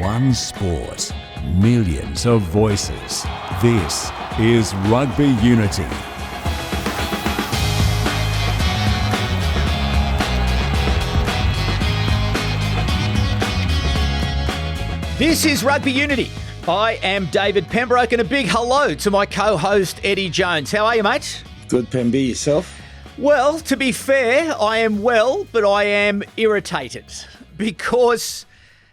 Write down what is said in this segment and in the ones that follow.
One sport, millions of voices. This is Rugby Unity. This is Rugby Unity. I am David Pembroke, and a big hello to my co-host Eddie Jones. How are you, mate? Good, Pemby. Yourself? Well, to be fair, I am well, but I am irritated because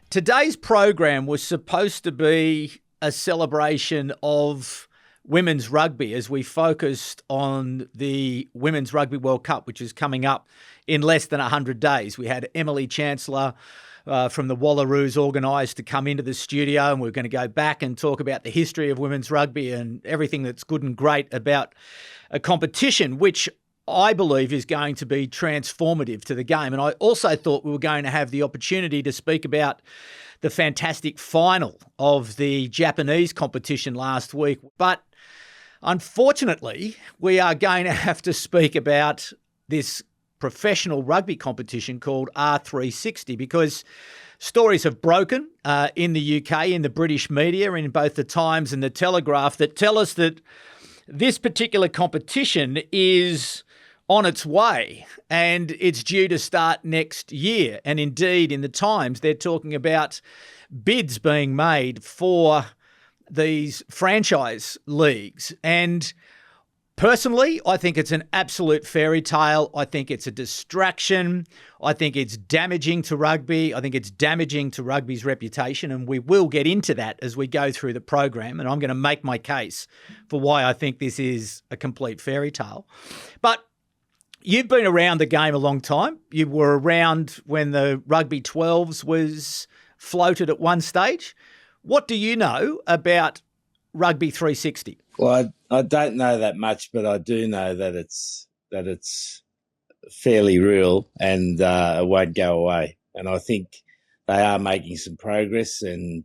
today's program was supposed to be a celebration of women's rugby as we focused on the Women's Rugby World Cup, which is coming up in less than 100 days. We had Emily Chancellor from the Wallaroos organised to come into the studio, and we're going to go back and talk about the history of women's rugby and everything that's good and great about a competition, which I believe is going to be transformative to the game. And I also thought we were going to have the opportunity to speak about the fantastic final of the Japanese competition last week. But unfortunately, we are going to have to speak about this professional rugby competition called R360 because stories have broken in the UK, in the British media, in both the Times and the Telegraph that tell us that this particular competition is on its way and it's due to start next year. And indeed, in the Times, they're talking about bids being made for these franchise leagues. And personally, I think it's an absolute fairy tale. I think it's a distraction. I think it's damaging to rugby. I think it's damaging to rugby's reputation. And we will get into that as we go through the program. And I'm going to make my case for why I think this is a complete fairy tale. But you've been around the game a long time. You were around when the Rugby 12s was floated at one stage. What do you know about Rugby 360? Well, I don't know that much, but I do know that it's fairly real and it won't go away. And I think they are making some progress, and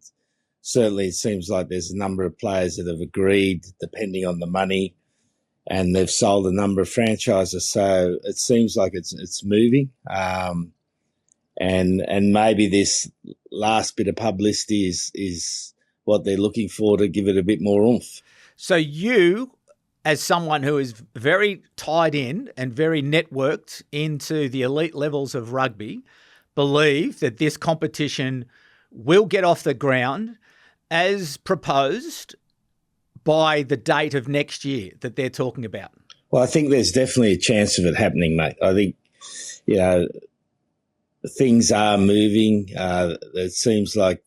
certainly it seems like there's a number of players that have agreed, depending on the money, and they've sold a number of franchises. So it seems like it's moving. And maybe this last bit of publicity is what they're looking for to give it a bit more oomph. So you, as someone who is very tied in and very networked into the elite levels of rugby, believe that this competition will get off the ground as proposed by the date of next year that they're talking about? Well, I think there's definitely a chance of it happening, mate. I think, things are moving. It seems like,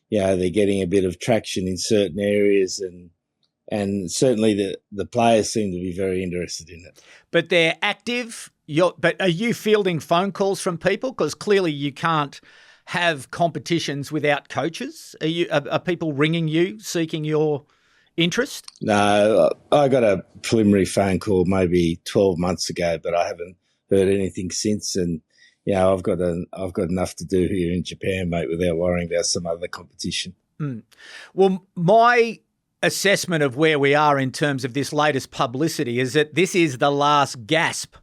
they're getting a bit of traction in certain areas, and certainly the players seem to be very interested in it. But they're active. But are you fielding phone calls from people? Because clearly you can't have competitions without coaches. Are people ringing you, seeking your interest? No, I got a preliminary phone call maybe 12 months ago, but I haven't heard anything since. And I've got enough to do here in Japan, mate, without worrying about some other competition. Well, my assessment of where we are in terms of this latest publicity is that this is the last gasp.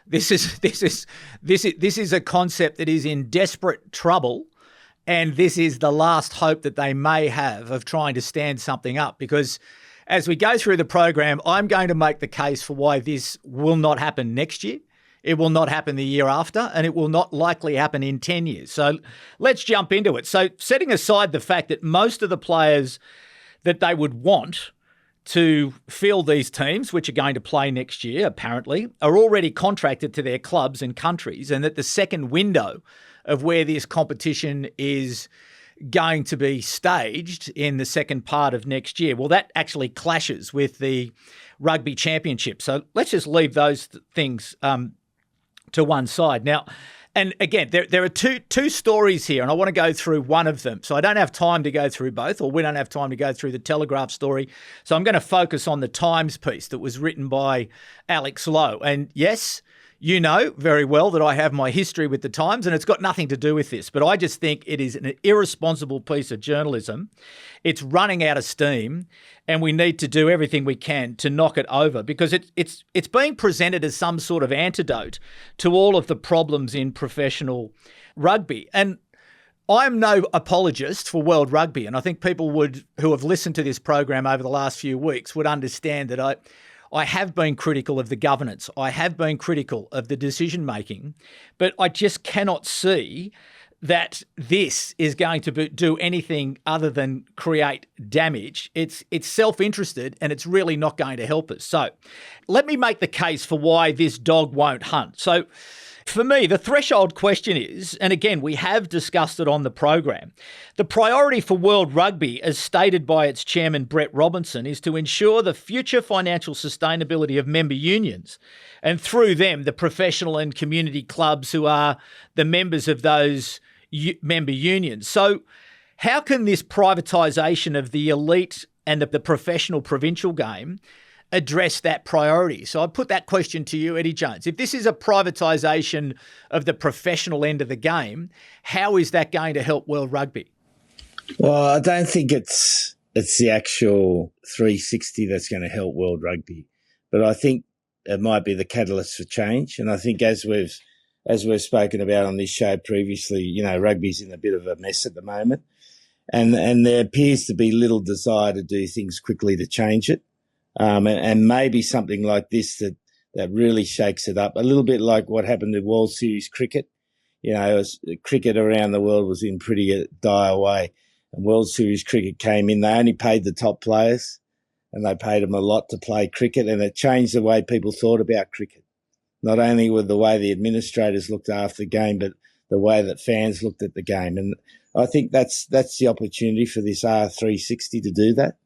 This is a concept that is in desperate trouble. And this is the last hope that they may have of trying to stand something up, because as we go through the program, I'm going to make the case for why this will not happen next year. It will not happen the year after, and it will not likely happen in 10 years. So let's jump into it. So setting aside the fact that most of the players that they would want to field these teams, which are going to play next year, apparently, are already contracted to their clubs and countries, and that the second window of where this competition is going to be staged in the second part of next year. Well, that actually clashes with the Rugby Championship. So let's just leave those things to one side. Now, and again, there are two stories here, and I want to go through one of them. So I don't have time to go through both, or we don't have time to go through the Telegraph story. So I'm going to focus on the Times piece that was written by Alex Lowe. And yes, you know very well that I have my history with the Times, and it's got nothing to do with this. But I just think it is an irresponsible piece of journalism. It's running out of steam, and we need to do everything we can to knock it over, because it's being presented as some sort of antidote to all of the problems in professional rugby. And I'm no apologist for World Rugby, and I think people who have listened to this program over the last few weeks would understand that I have been critical of the governance. I have been critical of the decision-making, but I just cannot see that this is going to do anything other than create damage. It's self-interested, and it's really not going to help us. So let me make the case for why this dog won't hunt. So for me, the threshold question is, and again, we have discussed it on the program, the priority for World Rugby, as stated by its chairman, Brett Robinson, is to ensure the future financial sustainability of member unions, and through them, the professional and community clubs who are the members of those member unions. So how can this privatisation of the elite and of the professional provincial game address that priority? So I put that question to you, Eddie Jones. If this is a privatisation of the professional end of the game, how is that going to help World Rugby? Well, I don't think it's the actual 360 that's going to help World Rugby, but I think it might be the catalyst for change. And I think as we've spoken about on this show previously, rugby's in a bit of a mess at the moment, and there appears to be little desire to do things quickly to change it. And maybe something like this that really shakes it up, a little bit like what happened to World Series cricket. Cricket around the world was in pretty dire way, and World Series cricket came in. They only paid the top players, and they paid them a lot to play cricket, and it changed the way people thought about cricket. Not only with the way the administrators looked after the game, but the way that fans looked at the game. And I think that's the opportunity for this R360 to do that.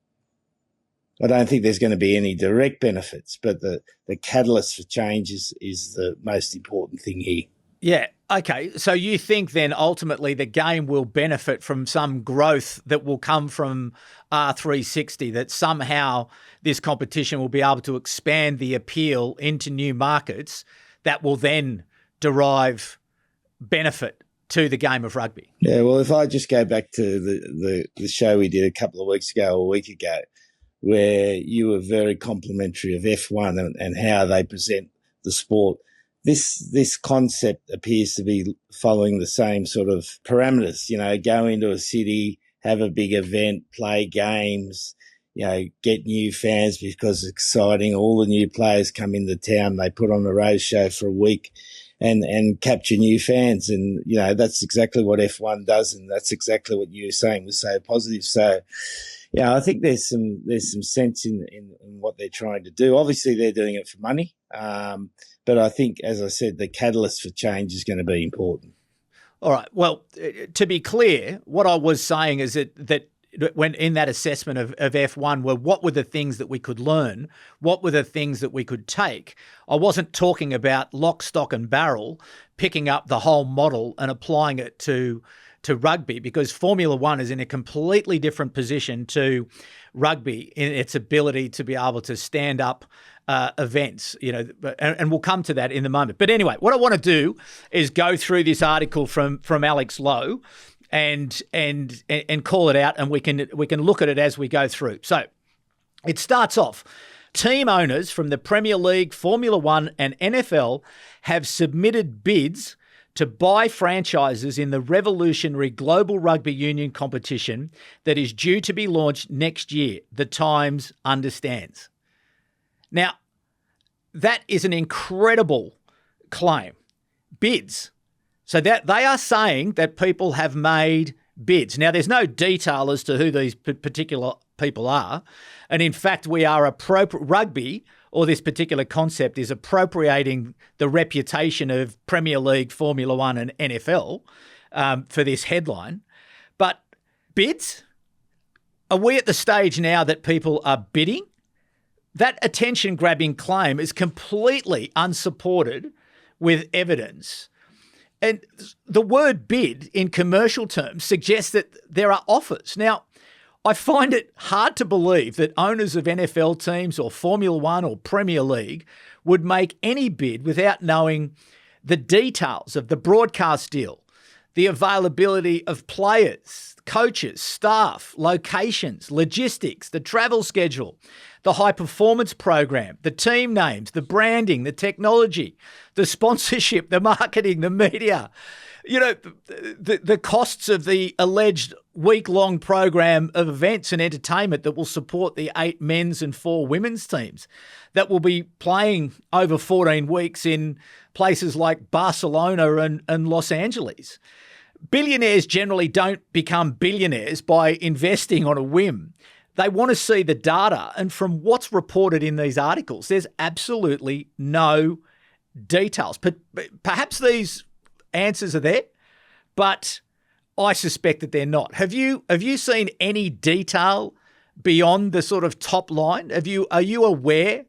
I don't think there's going to be any direct benefits, but the catalyst for change is the most important thing here. Yeah. Okay. So you think then ultimately the game will benefit from some growth that will come from R360, that somehow this competition will be able to expand the appeal into new markets that will then derive benefit to the game of rugby? Yeah. Well, if I just go back to the show we did a couple of weeks ago, a week ago, where you were very complimentary of F1 and how they present the sport. This concept appears to be following the same sort of parameters. Go into a city, have a big event, play games, get new fans because it's exciting. All the new players come into town. They put on a road show for a week and capture new fans. And, that's exactly what F1 does. And that's exactly what you were saying was so positive. So, I think there's some sense in what they're trying to do. Obviously, they're doing it for money. But I think, as I said, the catalyst for change is going to be important. All right. Well, to be clear, what I was saying is that when in that assessment of F1 were what were the things that we could learn, what were the things that we could take. I wasn't talking about lock, stock and barrel, picking up the whole model and applying it to rugby, because Formula One is in a completely different position to rugby in its ability to be able to stand up events, and we'll come to that in a moment. But anyway, what I want to do is go through this article from Alex Lowe and call it out, and we can look at it as we go through. So it starts off. Team owners from the Premier League, Formula One and NFL have submitted bids to buy franchises in the revolutionary Global Rugby Union competition that is due to be launched next year, the Times understands. Now, that is an incredible claim. Bids. So that they are saying that people have made bids. Now, there's no detail as to who these particular people are. And in fact, we are rugby, or this particular concept, is appropriating the reputation of Premier League, Formula One and NFL for this headline. But bids? Are we at the stage now that people are bidding? That attention-grabbing claim is completely unsupported with evidence. And the word bid in commercial terms suggests that there are offers. Now, I find it hard to believe that owners of NFL teams or Formula One or Premier League would make any bid without knowing the details of the broadcast deal, the availability of players, coaches, staff, locations, logistics, the travel schedule, the high performance program, the team names, the branding, the technology, the sponsorship, the marketing, the media. You know, the costs of the alleged week-long program of events and entertainment that will support the 8 men's and 4 women's teams that will be playing over 14 weeks in places like Barcelona and Los Angeles. Billionaires generally don't become billionaires by investing on a whim. They want to see the data. And from what's reported in these articles, there's absolutely no details. Perhaps these answers are there, but I suspect that they're not. Have you seen any detail beyond the sort of top line? Are you aware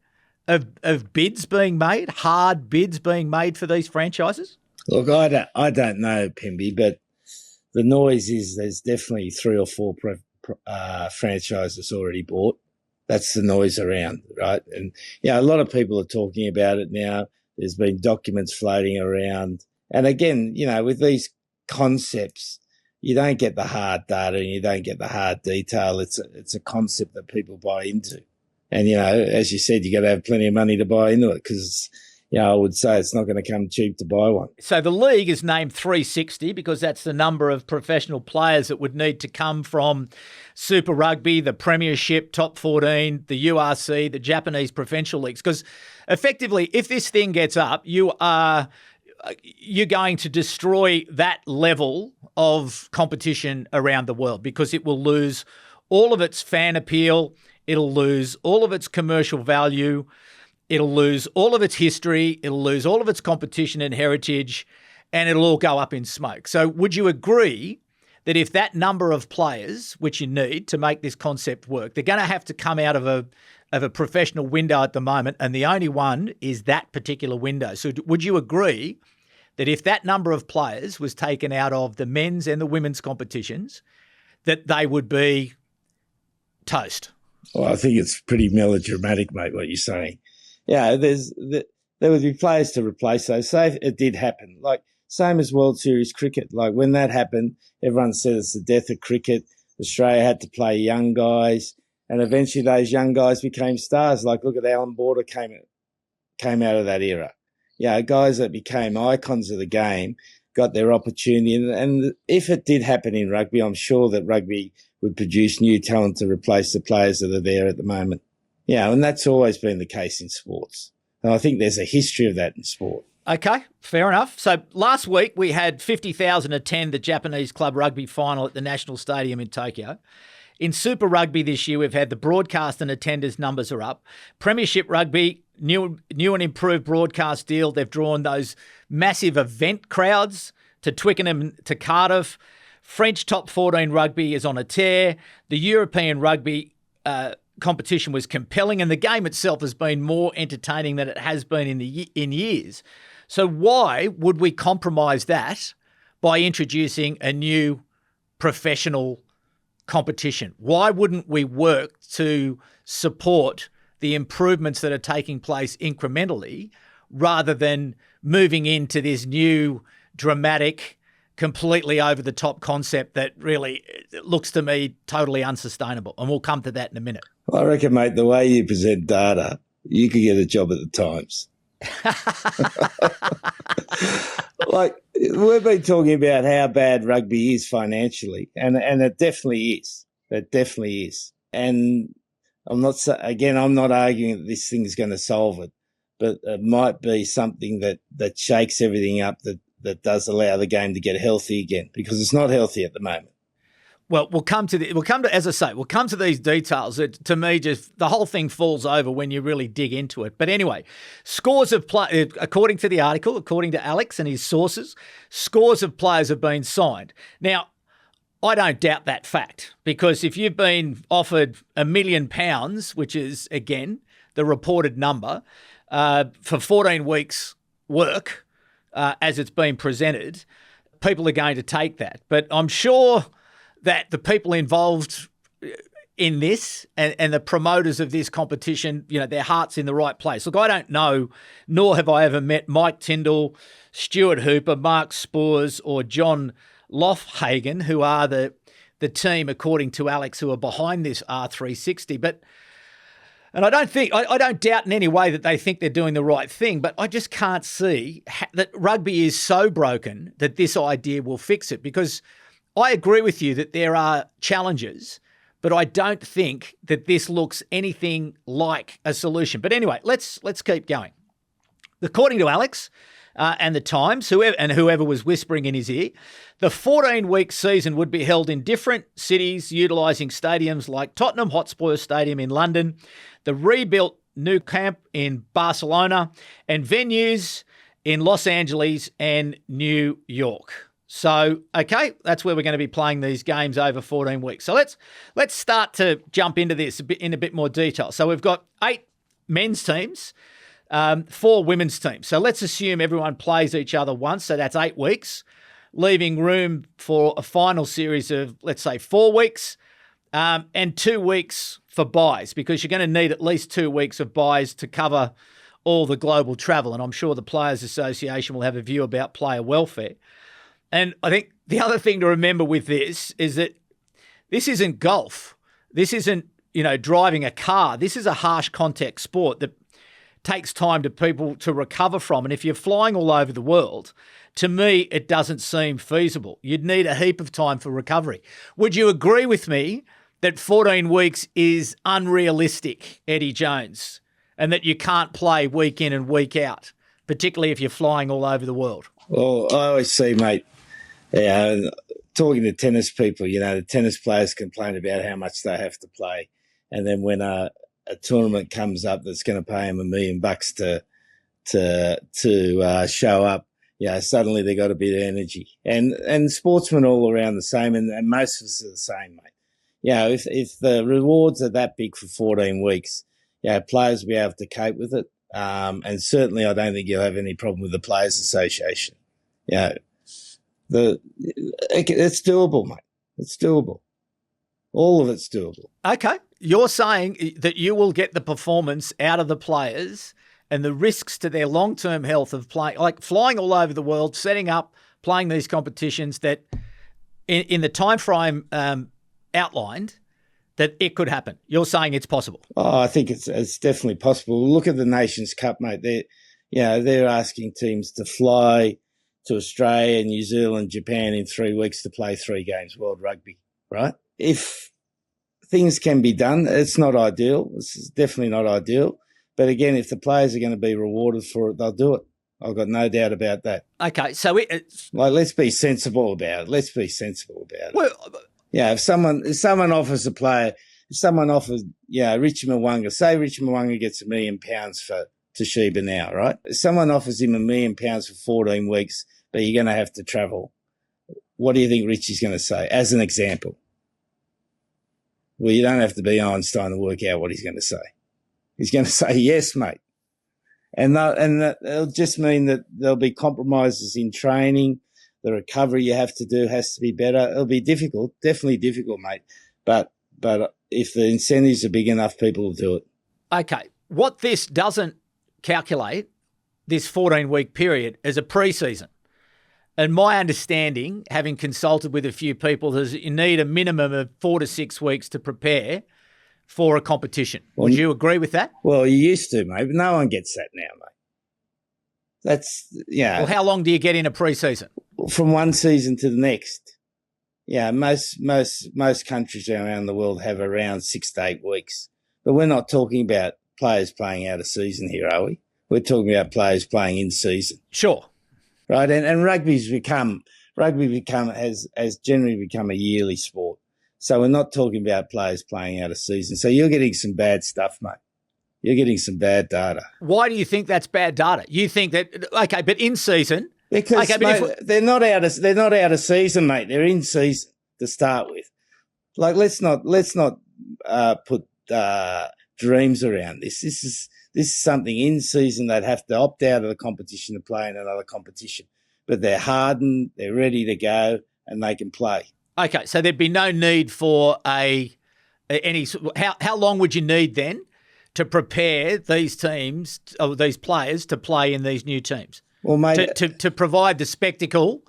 of bids being made, hard bids being made for these franchises? Look, I don't know, Pemby, but the noise is there's definitely 3 or 4 franchises already bought. That's the noise around, right? And a lot of people are talking about it now. There's been documents floating around. And again, with these concepts, you don't get the hard data and you don't get the hard detail. It's a concept that people buy into. And, as you said, you got to have plenty of money to buy into it because, I would say it's not going to come cheap to buy one. So the league is named 360 because that's the number of professional players that would need to come from Super Rugby, the Premiership, Top 14, the URC, the Japanese provincial leagues. Because effectively, if this thing gets up, you're going to destroy that level of competition around the world because it will lose all of its fan appeal. It'll lose all of its commercial value. It'll lose all of its history. It'll lose all of its competition and heritage, and it'll all go up in smoke. So would you agree that if that number of players, which you need to make this concept work, they're going to have to come out of a professional window at the moment, and the only one is that particular window. So would you agree that if that number of players was taken out of the men's and the women's competitions, that they would be toast? Well, I think it's pretty melodramatic, mate, what you're saying. There would be players to replace those. Say it did happen, like same as World Series cricket. Like when that happened, everyone said it's the death of cricket. Australia had to play young guys, and eventually those young guys became stars. Like look at Alan Border came out of that era. Guys that became icons of the game got their opportunity. And if it did happen in rugby, I'm sure that rugby would produce new talent to replace the players that are there at the moment. And that's always been the case in sports. And I think there's a history of that in sport. Okay, fair enough. So last week we had 50,000 attend the Japanese club rugby final at the National Stadium in Tokyo. In Super Rugby this year, we've had the broadcast and attendance numbers are up. Premiership Rugby, new and improved broadcast deal. They've drawn those massive event crowds to Twickenham, to Cardiff. French Top 14 Rugby is on a tear. The European Rugby competition was compelling, and the game itself has been more entertaining than it has been in years. So why would we compromise that by introducing a new professional competition? Why wouldn't we work to support the improvements that are taking place incrementally rather than moving into this new dramatic, completely over-the-top concept that really looks to me totally unsustainable? And we'll come to that in a minute. Well, I reckon, mate, the way you present data, you could get a job at the Times. Like, we've been talking about how bad rugby is financially, and it definitely is. It definitely is. And I'm not arguing that this thing is going to solve it, but it might be something that shakes everything up, that does allow the game to get healthy again, because it's not healthy at the moment. Well, we'll come to these details. To me, just the whole thing falls over when you really dig into it. But anyway, scores of play, according to the article, according to Alex and his sources, scores of players have been signed. Now, I don't doubt that fact, because if you've been offered £1 million, which is again the reported number, for 14 weeks' work, as it's been presented, people are going to take that. But I'm sure that the people involved in this and the promoters of this competition, their heart's in the right place. Look, I don't know, nor have I ever met Mike Tyndall, Stuart Hooper, Mark Spoors, or John Lofhagen, who are the team, according to Alex, who are behind this R360. But And I don't doubt in any way that they think they're doing the right thing, but I just can't see that rugby is so broken that this idea will fix it, because I agree with you that there are challenges, but I don't think that this looks anything like a solution. But anyway, let's keep going. According to Alex and the Times, whoever was whispering in his ear, the 14-week season would be held in different cities, utilising stadiums like Tottenham Hotspur Stadium in London, the rebuilt Nou Camp in Barcelona, and venues in Los Angeles and New York. So, okay, that's where we're going to be playing these games over 14 weeks. So let's start to jump into this in a bit more detail. So we've got 8 men's teams, 4 women's teams. So let's assume everyone plays each other once. So that's 8 weeks, leaving room for a final series of, let's say, 4 weeks and 2 weeks for buys, because you're going to need at least 2 weeks of buys to cover all the global travel. And I'm sure the Players Association will have a view about player welfare. And I think the other thing to remember with this is that this isn't golf. This isn't, driving a car. This is a harsh contact sport that takes time to people to recover from. And if you're flying all over the world, to me, it doesn't seem feasible. You'd need a heap of time for recovery. Would you agree with me that 14 weeks is unrealistic, Eddie Jones, and that you can't play week in and week out, particularly if you're flying all over the world? Well, I always see, mate, talking to tennis people, the tennis players complain about how much they have to play. And then when a tournament comes up that's going to pay them $1 million to show up, suddenly they got a bit of energy. And sportsmen all around the same, and most of us are the same, mate. If the rewards are that big for 14 weeks, players will be able to cope with it. And certainly I don't think you'll have any problem with the Players Association. It's doable, mate. It's doable. All of it's doable. Okay. You're saying that you will get the performance out of the players and the risks to their long-term health of playing, like flying all over the world, setting up, playing these competitions, that in the time frame outlined, that it could happen. You're saying it's possible. Oh, I think it's definitely possible. Look at the Nations Cup, mate. They're asking teams to fly to Australia, New Zealand, Japan in 3 weeks to play 3 games, World Rugby, right? If things can be done, it's not ideal. It's definitely not ideal. But again, if the players are going to be rewarded for it, they'll do it. I've got no doubt about that. Okay, so let's be sensible about it. Well, if someone offers a player, if someone offers, Richie Moanga, say Richie Moanga gets £1 million for Toshiba now, right? If someone offers him £1 million for 14 weeks, but you're going to have to travel, what do you think Richie's going to say, as an example? Well, you don't have to be Einstein to work out what he's going to say. He's going to say, yes, mate. And that'll just mean that there'll be compromises in training. The recovery you have to do has to be better. It'll be difficult, definitely difficult, mate. But if the incentives are big enough, people will do it. Okay. What this doesn't calculate, this 14-week period, is a pre-season. And my understanding, having consulted with a few people, is you need a minimum of 4 to 6 weeks to prepare for a competition. Would you agree with that? Well, you used to, mate, but no one gets that now, mate. That's, Well, how long do you get in a pre-season? From one season to the next. Most countries around the world have around 6 to 8 weeks. But we're not talking about players playing out of season here, are we? We're talking about players playing in season. Sure. Right, and rugby has generally become a yearly sport. So we're not talking about players playing out of season. So you're getting some bad stuff, mate. You're getting some bad data. Why do you think that's bad data? You think that, okay, but in season? Because mate, they're not out of season, mate. They're in season to start with. Like, let's not put dreams around this. This is something in season. They'd have to opt out of the competition to play in another competition. But they're hardened, they're ready to go, and they can play. Okay, so there'd be no need for any. How long would you need then to prepare these teams or these players to play in these new teams? Well, mate, to provide the spectacle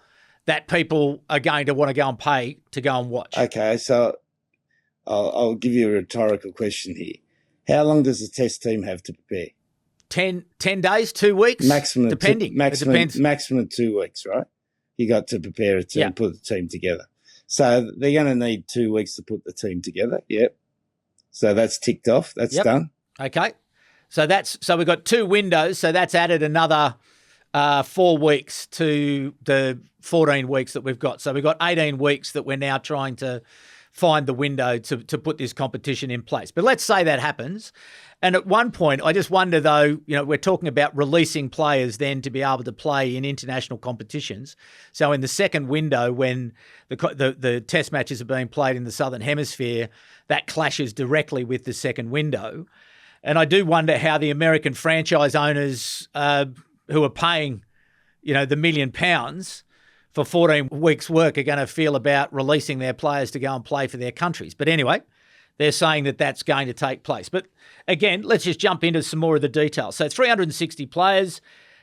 that people are going to want to go and pay to go and watch. Okay, so I'll give you a rhetorical question here. How long does the test team have to prepare? 10 days, 2 weeks? Maximum, depending. It depends. Maximum 2 weeks, right? You got to prepare a team, put the team together. So they're going to need 2 weeks to put the team together. Yep. So that's ticked off. That's done. Okay. So we've got 2 windows. So that's added another 4 weeks to the 14 weeks that we've got. So we've got 18 weeks that we're now trying to find the window to put this competition in place. But let's say that happens. And at one point, I just wonder, though, we're talking about releasing players then to be able to play in international competitions. So in the second window, when the test matches are being played in the Southern Hemisphere, that clashes directly with the second window. And I do wonder how the American franchise owners who are paying, the £1 million for 14 weeks' work are going to feel about releasing their players to go and play for their countries. But anyway, they're saying that that's going to take place. But again, let's just jump into some more of the details. So 360 players,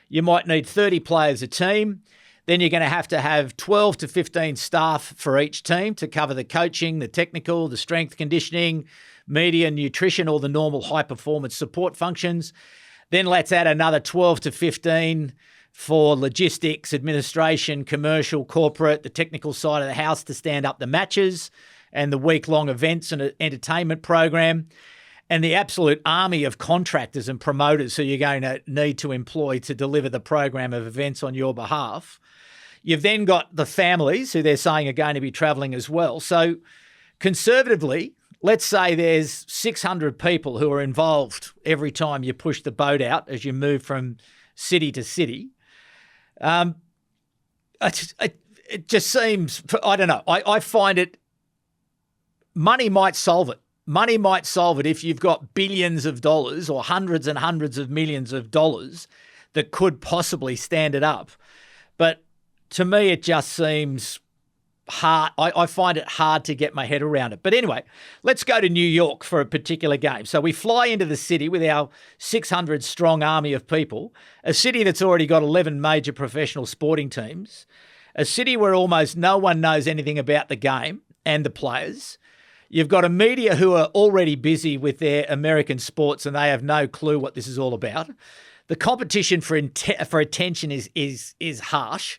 you might need 30 players a team. Then you're going to have 12 to 15 staff for each team to cover the coaching, the technical, the strength conditioning, media, nutrition, all the normal high-performance support functions. Then let's add another 12 to 15 for logistics, administration, commercial, corporate, the technical side of the house to stand up the matches and the week-long events and entertainment program, and the absolute army of contractors and promoters who you're going to need to employ to deliver the program of events on your behalf. You've then got the families who they're saying are going to be travelling as well. So conservatively, let's say there's 600 people who are involved every time you push the boat out as you move from city to city. It just seems, I don't know, I find it, money might solve it. Money might solve it if you've got billions of dollars or hundreds and hundreds of millions of dollars that could possibly stand it up. But to me, it just seems hard. I find it hard to get my head around it. But anyway, let's go to New York for a particular game. So we fly into the city with our 600 strong army of people, a city that's already got 11 major professional sporting teams, a city where almost no one knows anything about the game and the players. You've got a media who are already busy with their American sports and they have no clue what this is all about. The competition for attention is harsh.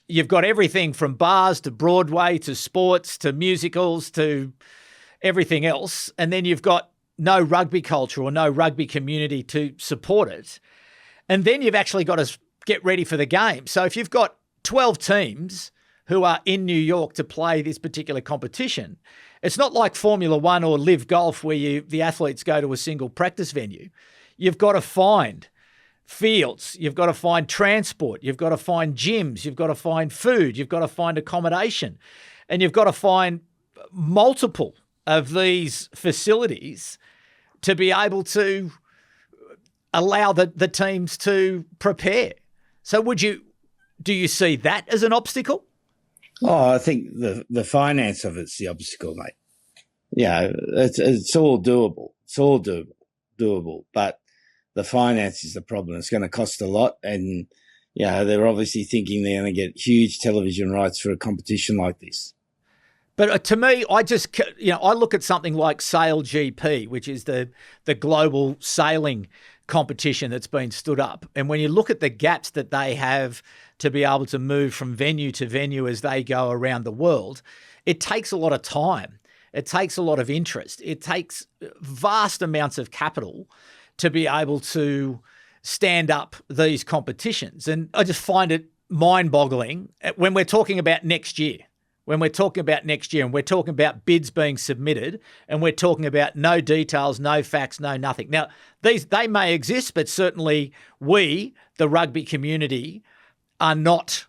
You've got everything from bars to Broadway to sports to musicals to everything else. And then you've got no rugby culture or no rugby community to support it. And then you've actually got to get ready for the game. So if you've got 12 teams who are in New York to play this particular competition, it's not like Formula One or Live Golf where the athletes go to a single practice venue. You've got to find fields, you've got to find transport, you've got to find gyms, you've got to find food, you've got to find accommodation, and you've got to find multiple of these facilities to be able to allow the teams to prepare. So do you see that as an obstacle? Oh, I think the finance of it's the obstacle, mate. Yeah, it's all doable. It's all doable, but the finance is the problem. It's going to cost a lot, and they're obviously thinking they're going to get huge television rights for a competition like this. But to me, I look at something like Sail GP, which is the global sailing competition that's been stood up. And when you look at the gaps that they have to be able to move from venue to venue as they go around the world, it takes a lot of time. It takes a lot of interest. It takes vast amounts of capital to be able to stand up these competitions. And I just find it mind-boggling when we're talking about next year. When we're talking about next year and we're talking about bids being submitted and we're talking about no details, no facts, no nothing. Now, they may exist, but certainly we, the rugby community, are not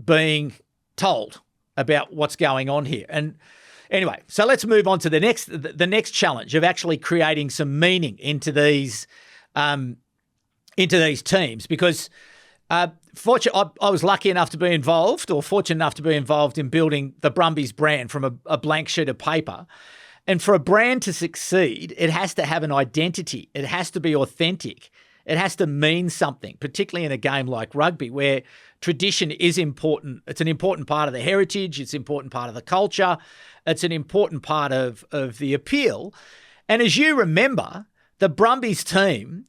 being told about what's going on here. And anyway, so let's move on to the next challenge of actually creating some meaning into these teams, because I was lucky enough to be involved, or fortunate enough to be involved in building the Brumbies brand from a blank sheet of paper. And for a brand to succeed, it has to have an identity. It has to be authentic. It has to mean something, particularly in a game like rugby where tradition is important. It's an important part of the heritage. It's an important part of the culture. It's an important part of the appeal. And as you remember, the Brumbies team,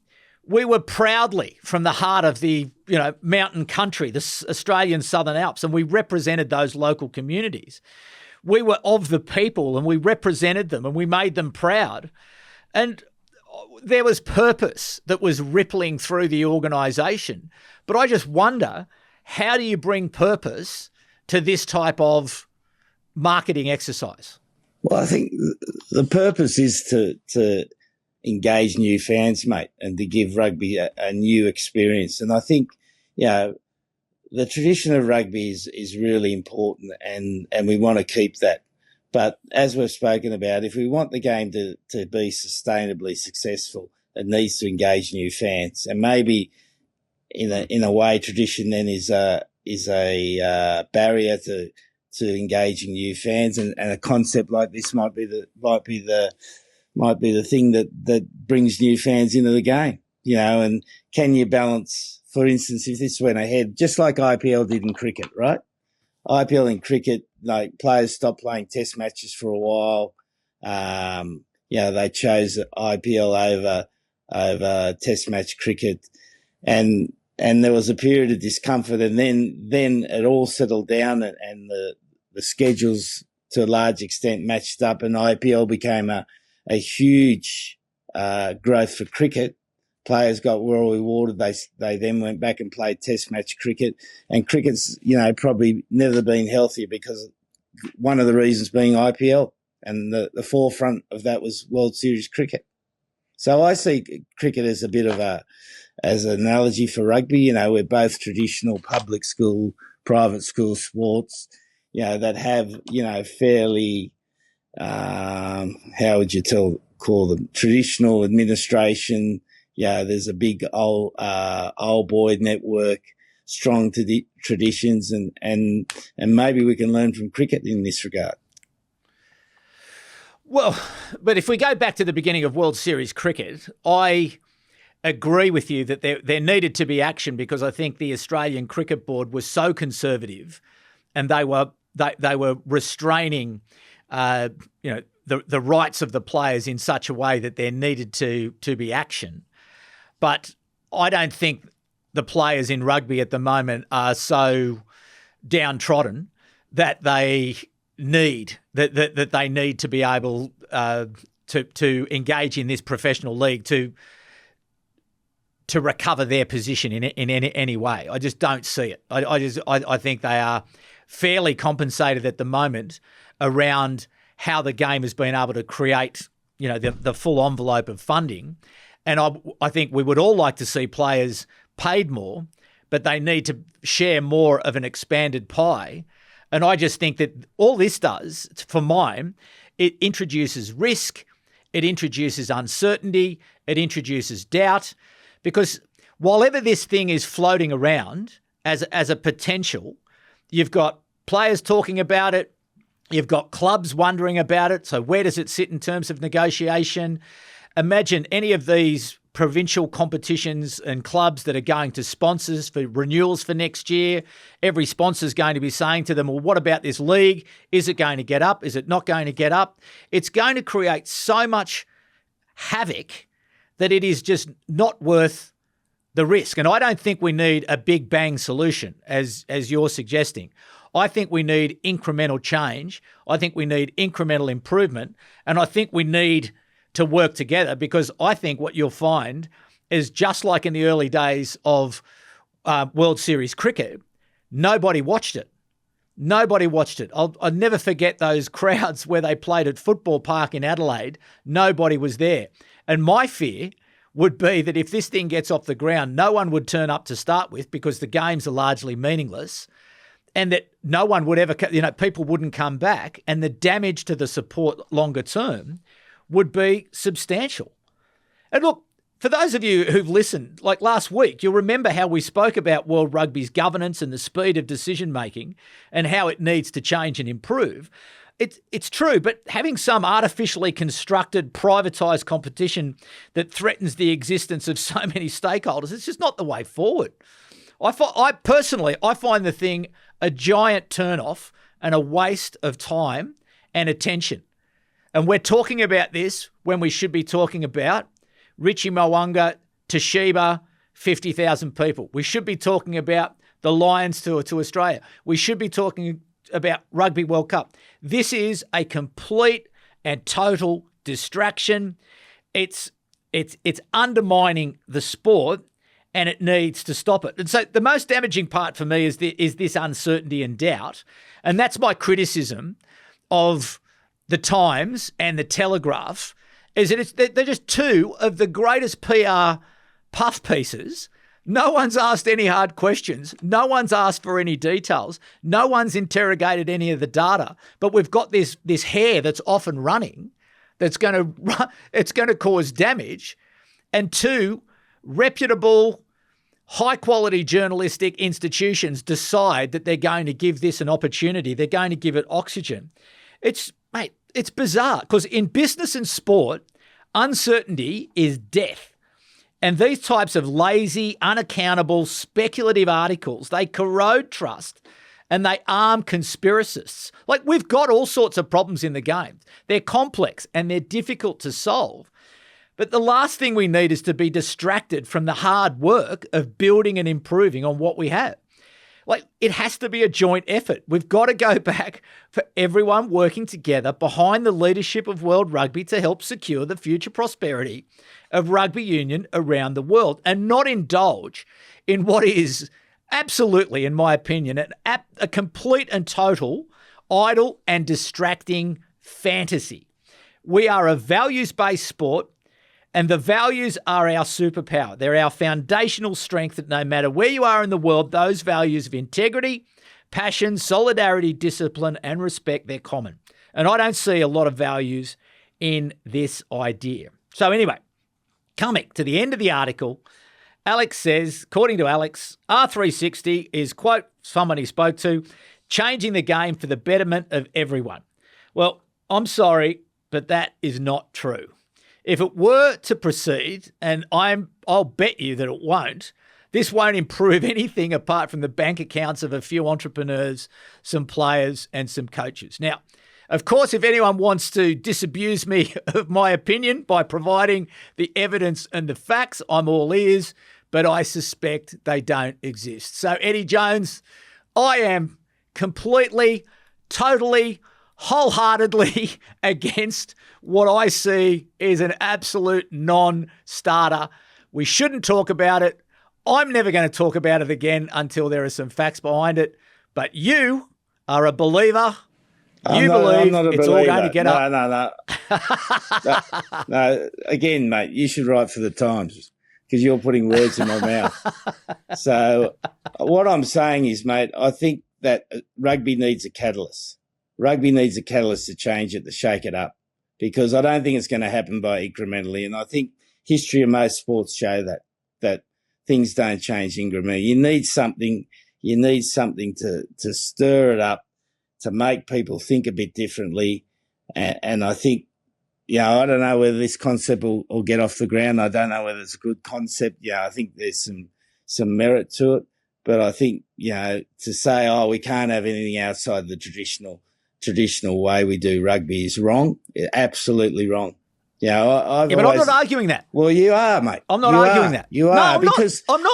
we were proudly from the heart of the mountain country, the Australian Southern Alps, and we represented those local communities. We were of the people and we represented them and we made them proud. And there was purpose that was rippling through the organisation. But I just wonder, how do you bring purpose to this type of marketing exercise? Well, I think the purpose is to engage new fans, mate, and to give rugby a new experience. And I think, the tradition of rugby is really important, and we want to keep that. But as we've spoken about, if we want the game to be sustainably successful, it needs to engage new fans. And maybe in a way, tradition then is a barrier to engaging new fans, and a concept like this might be the thing that brings new fans into the game. And can you balance, for instance, if this went ahead, just like IPL did in cricket, right? IPL in cricket, like players stopped playing test matches for a while. They chose IPL over test match cricket, and there was a period of discomfort, and then it all settled down, and the schedules to a large extent matched up, and IPL became a huge growth for cricket. Players got well rewarded. They then went back and played test match cricket, and cricket's probably never been healthier, because one of the reasons being IPL, and the forefront of that was World Series cricket. So I see cricket as a bit of as an analogy for rugby. We're both traditional public school, private school sports, that have fairly how would you call them, traditional administration. There's a big old boy network, strong to the traditions, and maybe we can learn from cricket in this regard. Well, but if we go back to the beginning of World Series cricket, I agree with you that there needed to be action, because I think the Australian Cricket Board was so conservative, and they were restraining the rights of the players in such a way that there needed to be action. But I don't think the players in rugby at the moment are so downtrodden that they need to be able to engage in this professional league to recover their position in any way. I just don't see it. I think they are fairly compensated at the moment around how the game has been able to create, the full envelope of funding. And I think we would all like to see players paid more, but they need to share more of an expanded pie. And I just think that all this does, for mine, it introduces risk, it introduces uncertainty, it introduces doubt, because while ever this thing is floating around as a potential, you've got players talking about it, you've got clubs wondering about it. So where does it sit in terms of negotiation? Imagine any of these provincial competitions and clubs that are going to sponsors for renewals for next year. Every sponsor is going to be saying to them, well, what about this league? Is it going to get up? Is it not going to get up? It's going to create so much havoc that it is just not worth the risk. And I don't think we need a big bang solution, as you're suggesting. I think we need incremental change. I think we need incremental improvement. And I think we need to work together, because I think what you'll find is, just like in the early days of World Series cricket, nobody watched it. Nobody watched it. I'll never forget those crowds where they played at Football Park in Adelaide. Nobody was there. And my fear would be that if this thing gets off the ground, no one would turn up to start with, because the games are largely meaningless, and that no one would ever, people wouldn't come back, and the damage to the support longer term would be substantial. And look, for those of you who've listened, like last week, you'll remember how we spoke about World Rugby's governance and the speed of decision-making and how it needs to change and improve. It's true, but having some artificially constructed, privatised competition that threatens the existence of so many stakeholders, it's just not the way forward. I personally find the thing a giant turn-off and a waste of time and attention. And we're talking about this when we should be talking about Richie Moanga, Toshiba, 50,000 people. We should be talking about the Lions tour to Australia. We should be talking about Rugby World Cup. This is a complete and total distraction. It's undermining the sport, and it needs to stop it. And so the most damaging part for me is this uncertainty and doubt. And that's my criticism of the Times and the Telegraph, is that they're just two of the greatest PR puff pieces. No one's asked any hard questions. No one's asked for any details. No one's interrogated any of the data. But we've got this hair that's off and running that's going to cause damage. And two, reputable, high-quality journalistic institutions decide that they're going to give this an opportunity. They're going to give it oxygen. It's bizarre, because in business and sport, uncertainty is death. And these types of lazy, unaccountable, speculative articles, they corrode trust and they arm conspiracists. Like, we've got all sorts of problems in the game. They're complex and they're difficult to solve. But the last thing we need is to be distracted from the hard work of building and improving on what we have. Like, it has to be a joint effort. We've got to go back for everyone working together behind the leadership of World Rugby to help secure the future prosperity of rugby union around the world, and not indulge in what is absolutely, in my opinion, a complete and total idle and distracting fantasy. We are a values-based sport, and the values are our superpower. They're our foundational strength that no matter where you are in the world, those values of integrity, passion, solidarity, discipline, and respect, they're common. And I don't see a lot of values in this idea. So anyway, coming to the end of the article, Alex says, according to Alex, R360 is, quote, someone he spoke to, changing the game for the betterment of everyone. Well, I'm sorry, but that is not true. If it were to proceed, and I'll bet you that it won't, this won't improve anything apart from the bank accounts of a few entrepreneurs, some players, and some coaches. Now, of course, if anyone wants to disabuse me of my opinion by providing the evidence and the facts, I'm all ears, but I suspect they don't exist. So, Eddie Jones, I am completely, totally, wholeheartedly against what I see is an absolute non-starter. We shouldn't talk about it. I'm never going to talk about it again until there are some facts behind it. But you are a believer. I'm not a it's believer. All going to get up. No. Again, mate, you should write for the Times because you're putting words in my mouth. So what I'm saying is, mate, I think that rugby needs a catalyst. Rugby needs a catalyst to change it, to shake it up, because I don't think it's going to happen by incrementally. And I think history of most sports show that things don't change incrementally. You need something to stir it up, to make people think a bit differently. And I think, I don't know whether this concept will get off the ground. I don't know whether it's a good concept. I think there's some merit to it. But I think, to say, we can't have anything outside the traditional way we do rugby is wrong. Absolutely wrong. But I'm not arguing that. Well, you are, mate. I'm not arguing that. You are. I'm not.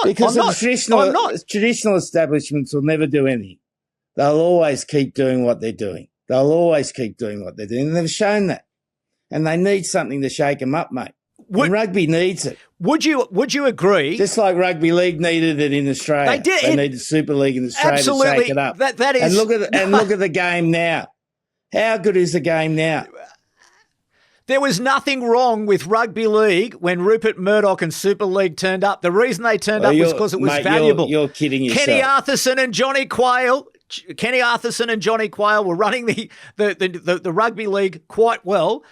Because the traditional establishments will never do anything. They'll always keep doing what they're doing. And they've shown that. And they need something to shake them up, mate. And rugby needs it. Would you agree? Just like rugby league needed it in Australia. They did. They needed Super League in Australia to shake it up. That is. And look at the game now. How good is the game now? There was nothing wrong with rugby league when Rupert Murdoch and Super League turned up. The reason they turned up was because it was valuable. You're kidding yourself. Kenny Arthurson and Johnny Quayle were running the rugby league quite well.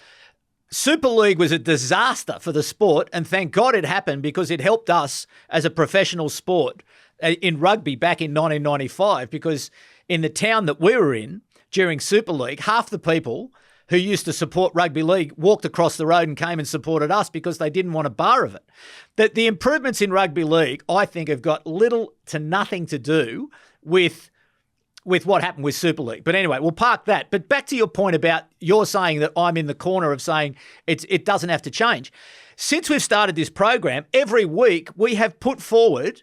Super League was a disaster for the sport, and thank God it happened because it helped us as a professional sport in rugby back in 1995, because in the town that we were in during Super League, half the people who used to support rugby league walked across the road and came and supported us because they didn't want a bar of it. That the improvements in rugby league, I think, have got little to nothing to do with with what happened with Super League. But anyway, we'll park that. But back to your point about you're saying that I'm in the corner of saying it doesn't have to change. Since we've started this program, every week we have put forward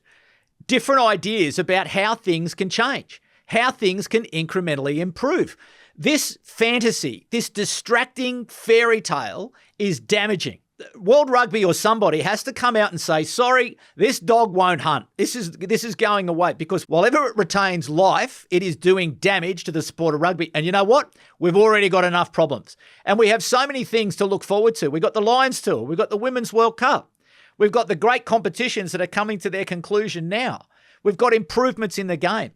different ideas about how things can change, how things can incrementally improve. This fantasy, this distracting fairy tale is damaging. World Rugby or somebody has to come out and say, sorry, this dog won't hunt. This is going away, because while it retains life, it is doing damage to the sport of rugby. And you know what? We've already got enough problems. And we have so many things to look forward to. We've got the Lions Tour. We've got the Women's World Cup. We've got the great competitions that are coming to their conclusion now. We've got improvements in the game.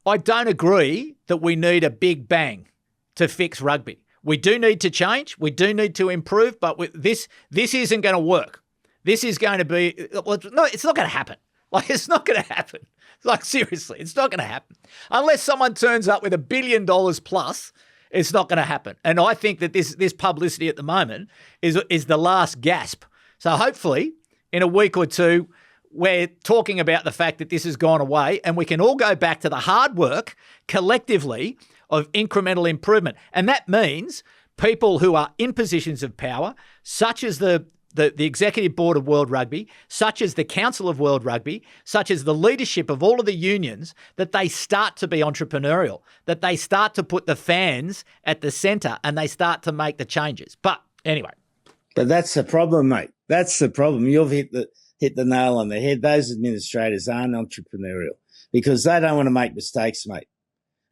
I don't agree that we need a big bang to fix rugby. We do need to change. We do need to improve, but this isn't going to work. This is going to be, no, it's not going to happen. Like, it's not going to happen. Like, seriously, it's not going to happen. Unless someone turns up with $1 billion plus, it's not going to happen. And I think that this publicity at the moment is the last gasp. So hopefully in a week or two, we're talking about the fact that this has gone away and we can all go back to the hard work collectively of incremental improvement. And that means people who are in positions of power, such as the Executive Board of World Rugby, such as the Council of World Rugby, such as the leadership of all of the unions, that they start to be entrepreneurial, that they start to put the fans at the centre and they start to make the changes. But anyway. But that's the problem, mate. That's the problem. You've hit the nail on the head. Those administrators aren't entrepreneurial because they don't want to make mistakes, mate.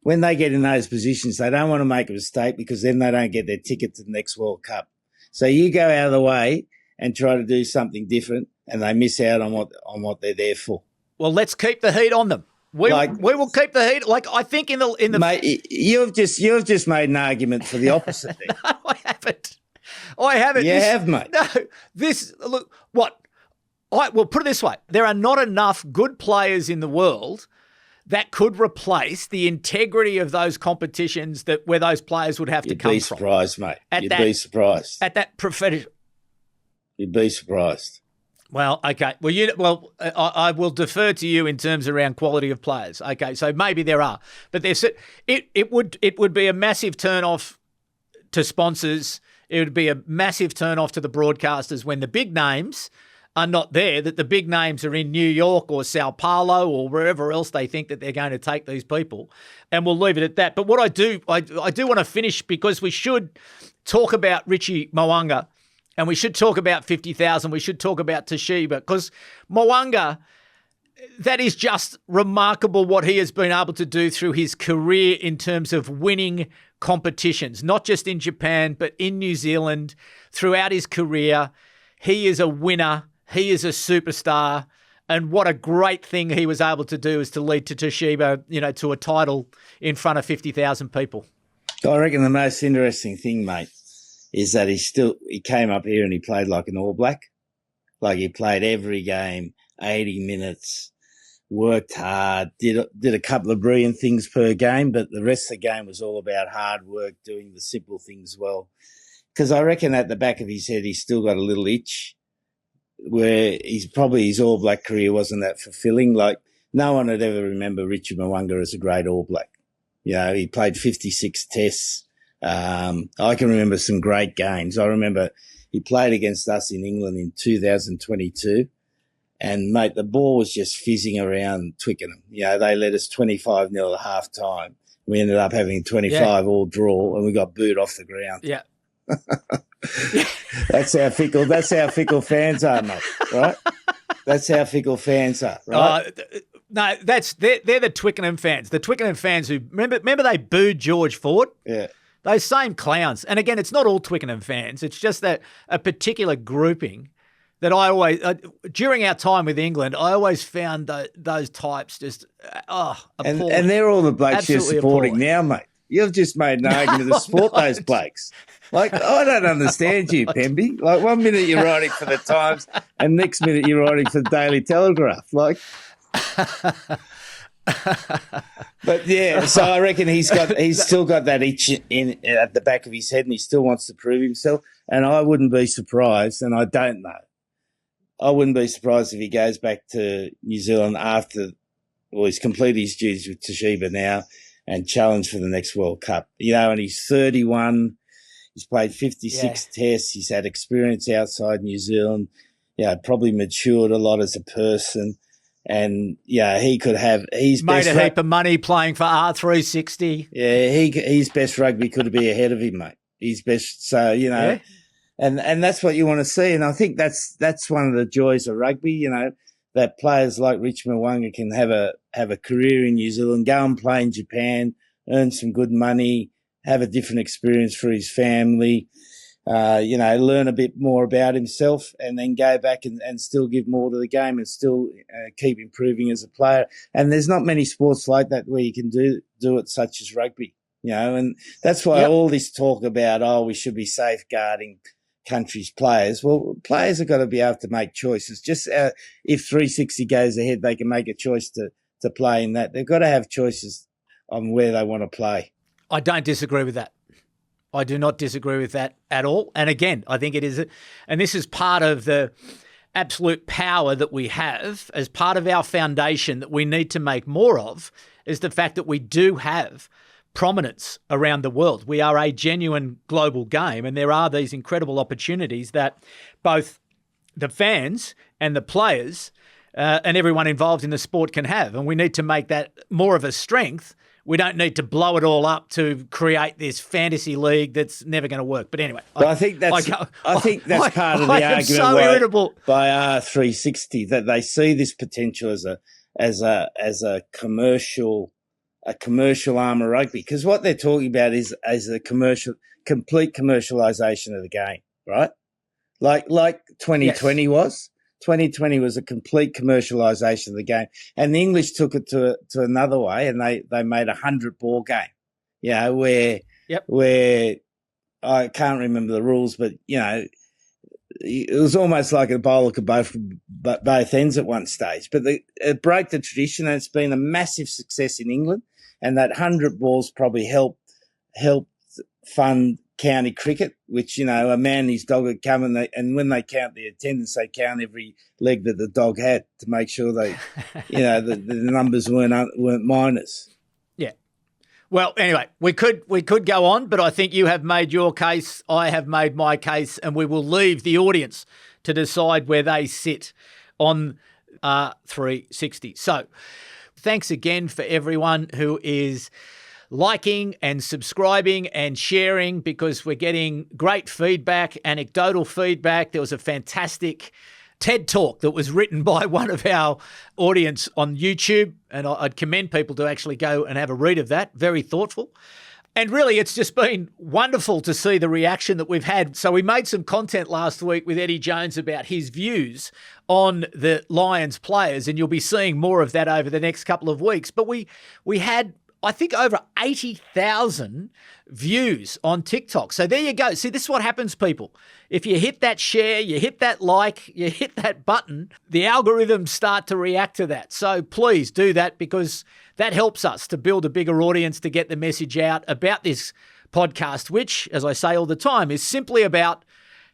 When they get in those positions, they don't want to make a mistake because then they don't get their ticket to the next World Cup. So you go out of the way and try to do something different and they miss out on what they're there for. Well, let's keep the heat on them. We will keep the heat. Like, I think in the mate, you've just made an argument for the opposite there. No, I haven't. I haven't. You have, mate. No, look, what? Well, put it this way. There are not enough good players in the world that could replace the integrity of those competitions where those players would have to come from. You'd be surprised, mate. You'd be surprised. At that profession. You'd be surprised. Well, okay. Well, I will defer to you in terms around quality of players. Okay, so maybe there are, but it would be a massive turn-off to sponsors. It would be a massive turn-off to the broadcasters when the big names are not there, that the big names are in New York or Sao Paulo or wherever else they think that they're going to take these people. And we'll leave it at that. But what I do want to finish, because we should talk about Richie Moanga and we should talk about 50,000. We should talk about Toshiba, because Moanga, that is just remarkable what he has been able to do through his career in terms of winning competitions, not just in Japan, but in New Zealand throughout his career. He is a winner. He is a superstar, and what a great thing he was able to do is to lead to Toshiba, to a title in front of 50,000 people. I reckon the most interesting thing, mate, is that he came up here and he played like an All Black. Like, he played every game, 80 minutes, worked hard, did a couple of brilliant things per game, but the rest of the game was all about hard work, doing the simple things well. Because I reckon at the back of his head he's still got a little itch, where his All Black career wasn't that fulfilling. Like, no one would ever remember Richie Moanga as a great All Black. He played 56 tests. I can remember some great games. I remember he played against us in England in 2022, and, mate, the ball was just fizzing around Twickenham. They led us 25-0 at half time. We ended up having 25 all draw, and we got booed off the ground. Yeah. That's how fickle fans are, mate, right? That's how fickle fans are, right? No, they're the Twickenham fans. The Twickenham fans who remember they booed George Ford? Yeah. Those same clowns. And again, it's not all Twickenham fans. It's just that a particular grouping that I always, during our time with England, I always found those types just, appalling. And they're all the blokes you're supporting now, mate. You've just made an argument to support those blokes. Like, I don't understand you, Pemby. Like, 1 minute you're writing for the Times and next minute you're writing for the Daily Telegraph. Like, but yeah, so I reckon he's still got that itch at the back of his head and he still wants to prove himself. And I wouldn't be surprised, and I don't know, I wouldn't be surprised if he goes back to New Zealand after, he's completed his duties with Toshiba now, and challenge for the next World Cup. And he's 31. He's played 56 tests. He's had experience outside New Zealand. Probably matured a lot as a person. And, he could have – he's made a heap of money playing for R360. Yeah, his best rugby could be ahead of him, mate. His best – so, and that's what you want to see. And I think that's one of the joys of rugby, that players like Rich Moanga can have a career in New Zealand, go and play in Japan, earn some good money, have a different experience for his family, learn a bit more about himself, and then go back and still give more to the game and still keep improving as a player. And there's not many sports like that where you can do it, such as rugby, and that's why all this talk about, we should be safeguarding countries' players. Well, players have got to be able to make choices. Just if 360 goes ahead, they can make a choice to play in that. They've got to have choices on where they want to play. I don't disagree with that. I do not disagree with that at all. And again, I think it is, and this is part of the absolute power that we have as part of our foundation that we need to make more of, is the fact that we do have prominence around the world. We are a genuine global game, and there are these incredible opportunities that both the fans and the players and everyone involved in the sport can have. And we need to make that more of a strength. We don't need to blow it all up to create this fantasy league that's never going to work. But anyway, I think that's part of the argument by R360, that they see this potential as a commercial arm of rugby, because what they're talking about is a complete commercialization of the game, right? Like 2020 was. 2020 was a complete commercialisation of the game, and the English took it to another way, and they made a 100-ball game, where I can't remember the rules, but it was almost like a bowler could both ends at one stage. But it broke the tradition, and it's been a massive success in England, and that 100 balls probably helped fund county cricket, which, a man and his dog would come and when they count the attendance, they count every leg that the dog had to make sure they, the numbers weren't minors. Yeah. Well, anyway, we could go on, but I think you have made your case, I have made my case, and we will leave the audience to decide where they sit on R360. So thanks again for everyone who is liking and subscribing and sharing, because we're getting great feedback, anecdotal feedback. There was a fantastic TED Talk that was written by one of our audience on YouTube, and I'd commend people to actually go and have a read of that. Very thoughtful. And really, it's just been wonderful to see the reaction that we've had. So we made some content last week with Eddie Jones about his views on the Lions players, and you'll be seeing more of that over the next couple of weeks. But we had, I think, over 80,000 views on TikTok. So there you go. See, this is what happens, people. If you hit that share, you hit that like, you hit that button, the algorithms start to react to that. So please do that, because that helps us to build a bigger audience, to get the message out about this podcast, which, as I say all the time, is simply about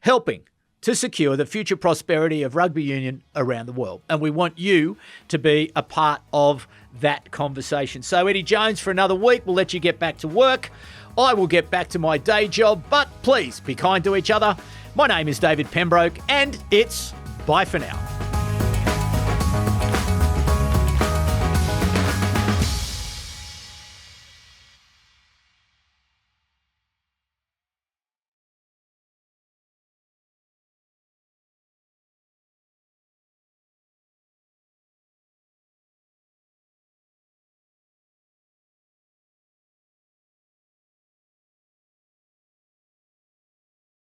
helping to secure the future prosperity of rugby union around the world. And we want you to be a part of that conversation. So Eddie Jones, for another week, we'll let you get back to work. I will get back to my day job, but please be kind to each other. My name is David Pembroke, and it's bye for now.